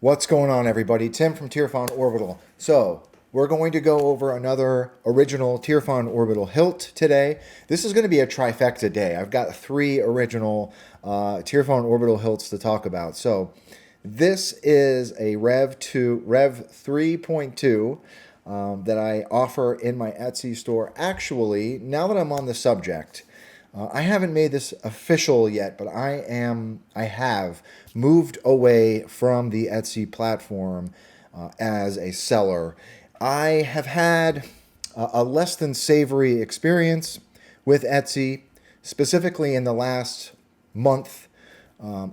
What's going on, everybody? Tim from Tierfon Orbital. So, we're going to go over another original Tierfon Orbital hilt today. This is going to be a trifecta day. I've got three original Tierfon Orbital hilts to talk about. So, this is a Rev 3.2 that I offer in my Etsy store. Actually, now that I'm on the subject, I haven't made this official yet, but I have moved away from the Etsy platform as a seller. I have had a less than savory experience with Etsy, specifically in the last month.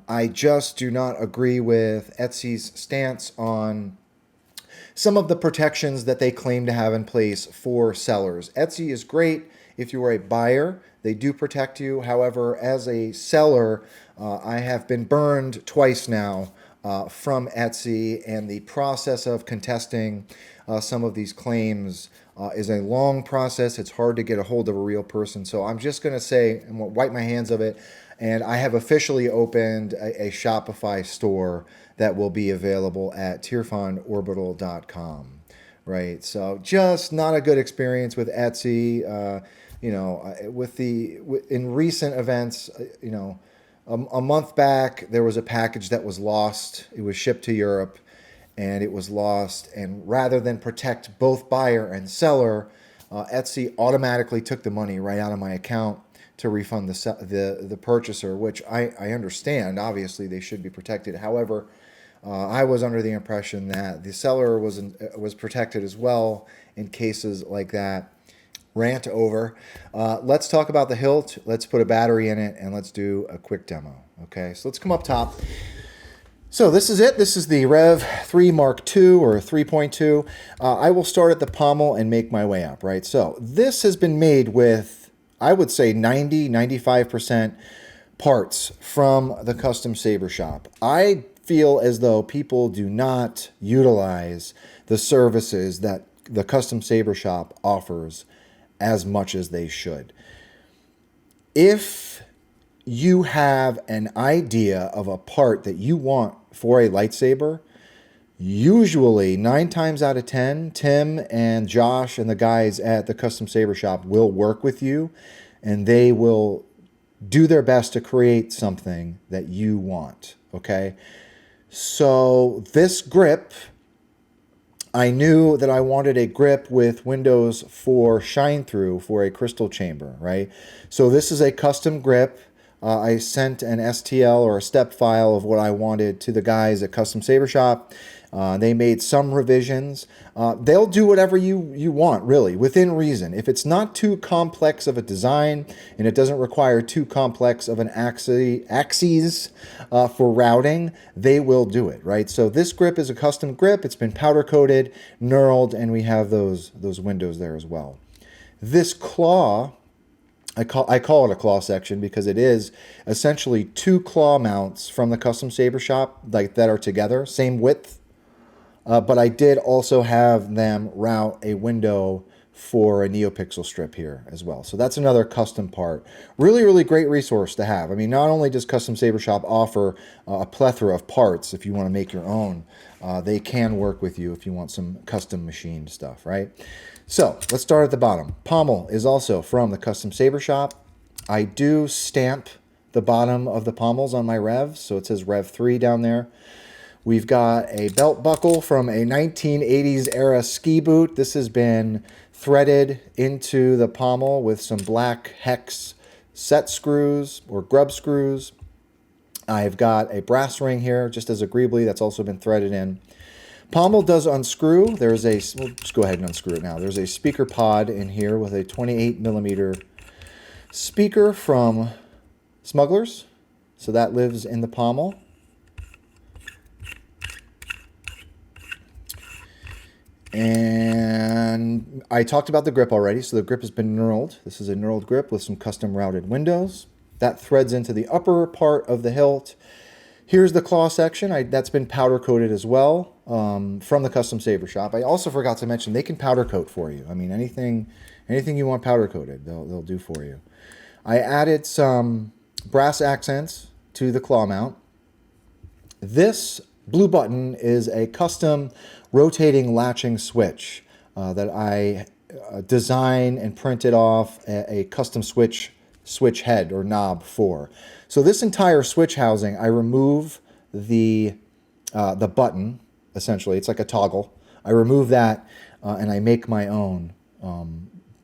I just do not agree with Etsy's stance on some of the protections that they claim to have in place for sellers. Etsy is great if you are a buyer. They do protect you. However, as a seller, I have been burned twice now from Etsy, and the process of contesting some of these claims is a long process. It's hard to get a hold of a real person. So I'm just going to say, I'm going to wipe my hands of it, and I have officially opened a Shopify store that will be available at tierfonorbital.com. Right, so just not a good experience with Etsy. In recent events, a month back, there was a package that was lost. It was shipped to Europe, and it was lost. And rather than protect both buyer and seller, Etsy automatically took the money right out of my account to refund the purchaser, which I understand. Obviously, they should be protected. However, I was under the impression that the seller was protected as well in cases like that. Rant over. Let's talk about the hilt. Let's put a battery in it, and let's do a quick demo. Okay, so let's come up top. So this is it. This is the Rev 3 Mark II or 3.2. I will start at the pommel and make my way up, right? So this has been made with, I would say, 95% parts from the custom saber shop. I feel as though people do not utilize the services that the custom saber shop offers as much as they should. If you have an idea of a part that you want for a lightsaber, usually 9 times out of 10, Tim and Josh and the guys at the custom saber shop will work with you, and they will do their best to create something that you want, okay? So this grip, I knew that I wanted a grip with windows for shine through for a crystal chamber, right? So this is a custom grip. I sent an STL or a step file of what I wanted to the guys at Custom Saber Shop. They made some revisions. They'll do whatever you want, really, within reason. If it's not too complex of a design and it doesn't require too complex of an axes for routing, they will do it, right? So this grip is a custom grip. It's been powder coated, knurled, and we have those windows there as well. This claw, I call it a claw section because it is essentially 2 claw mounts from the custom saber shop that are together, same width. But I did also have them route a window for a NeoPixel strip here as well. So that's another custom part. Really, really great resource to have. I mean, not only does Custom Saber Shop offer a plethora of parts if you want to make your own, they can work with you if you want some custom machined stuff, right? So let's start at the bottom. Pommel is also from the Custom Saber Shop. I do stamp the bottom of the pommels on my Revs, so it says Rev 3 down there. We've got a belt buckle from a 1980s era ski boot. This has been threaded into the pommel with some black hex set screws or grub screws. I've got a brass ring here, just as agreeably, that's also been threaded in. Pommel does unscrew. We'll just go ahead and unscrew it now. There's a speaker pod in here with a 28mm speaker from Smugglers. So that lives in the pommel. And I talked about the grip already, so the grip has been knurled. This is a knurled grip with some custom routed windows. That threads into the upper part of the hilt. Here's the claw section. That's been powder coated as well from the Custom Saber Shop. I also forgot to mention they can powder coat for you. I mean, anything you want powder coated, they'll do for you. I added some brass accents to the claw mount. This blue button is a custom rotating latching switch that I design and printed off a custom switch head or knob for. So this entire switch housing, I remove the button, essentially. It's like a toggle. I remove that and I make my own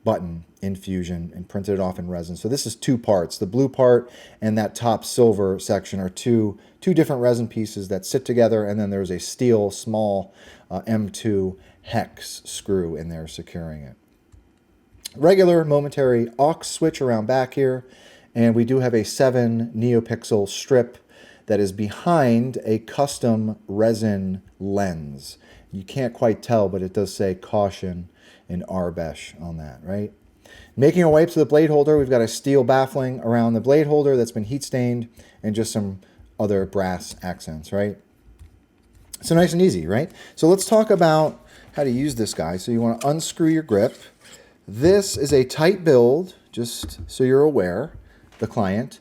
button in Fusion and printed it off in resin. So this is two parts. The blue part and that top silver section are two different resin pieces that sit together, and then there's a steel small M2 hex screw in there securing it. Regular momentary aux switch around back here, and we do have a 7 neopixel strip that is behind a custom resin lens. You can't quite tell, but it does say caution in Aurebesh on that, right? Making our way up to the blade holder, we've got a steel baffling around the blade holder that's been heat stained and just some other brass accents, right? So nice and easy, right? So let's talk about how to use this guy. So you want to unscrew your grip. This is a tight build, just so you're aware, the client.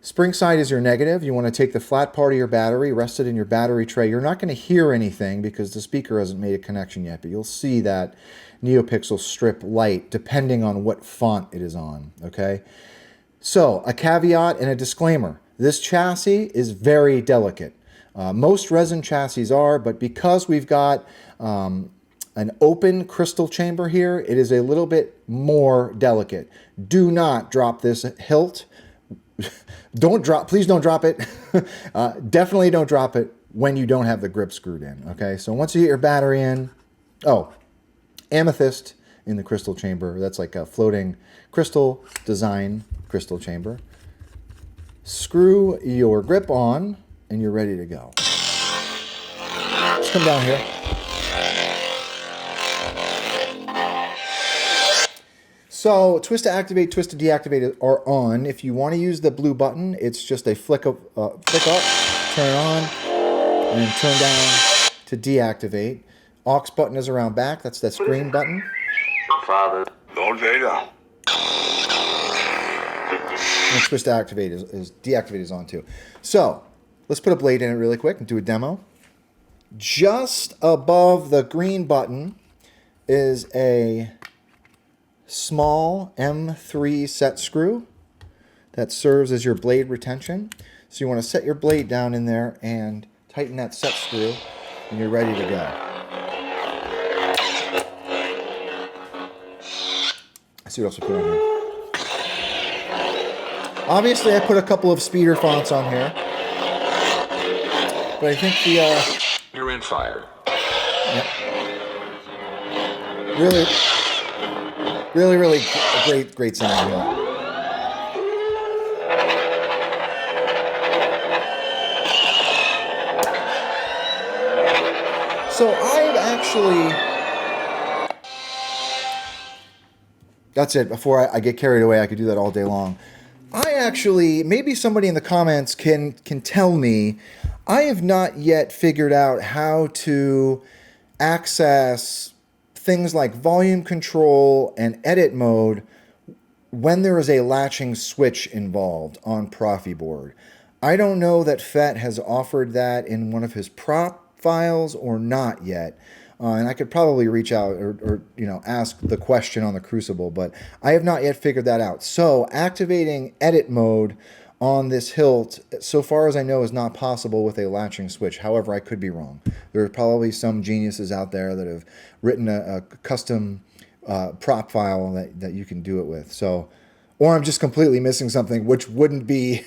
Spring side is your negative. You want to take the flat part of your battery, rest it in your battery tray. You're not going to hear anything because the speaker hasn't made a connection yet, but you'll see that neopixel strip light depending on what font it is on, okay? So a caveat and a disclaimer. This chassis is very delicate. Most resin chassis are, but because we've got an open crystal chamber here, it is a little bit more delicate. Do not drop this hilt. Please don't drop it. Definitely don't drop it when you don't have the grip screwed in, okay? So once you get your battery in, Amethyst in the crystal chamber. That's like a floating crystal design crystal chamber. Screw your grip on and you're ready to go. Just come down here. So twist to activate, twist to deactivate are on. If you want to use the blue button, it's just a flick up, turn on, and then turn down to deactivate. Aux button is around back. That's that screen button. Father, Lord Vader. And twist to activate is deactivate is on too. So let's put a blade in it really quick and do a demo. Just above the green button is a small M3 set screw that serves as your blade retention. So you want to set your blade down in there and tighten that set screw and you're ready to go. Let's see what else I put on here. Obviously I put a couple of speeder fonts on here, but I think the You're in fire. yeah, really great sound here. So I've actually, that's it. Before I get carried away, I could do that all day long. I actually, maybe somebody in the comments can tell me, I have not yet figured out how to access things like volume control and edit mode when there is a latching switch involved on Proffie board. I don't know that FET has offered that in one of his prop files or not yet. And I could probably reach out or ask the question on the Crucible, but I have not yet figured that out. So activating edit mode on this hilt, so far as I know, is not possible with a latching switch. However, I could be wrong. There are probably some geniuses out there that have written a custom prop file that you can do it with. So, or I'm just completely missing something, which wouldn't be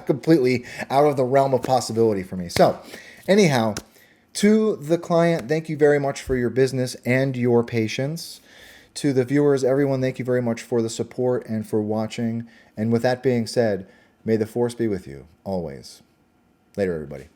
completely out of the realm of possibility for me. So, anyhow, to the client, thank you very much for your business and your patience. To the viewers, everyone, thank you very much for the support and for watching. And with that being said, may the force be with you always. Later, everybody.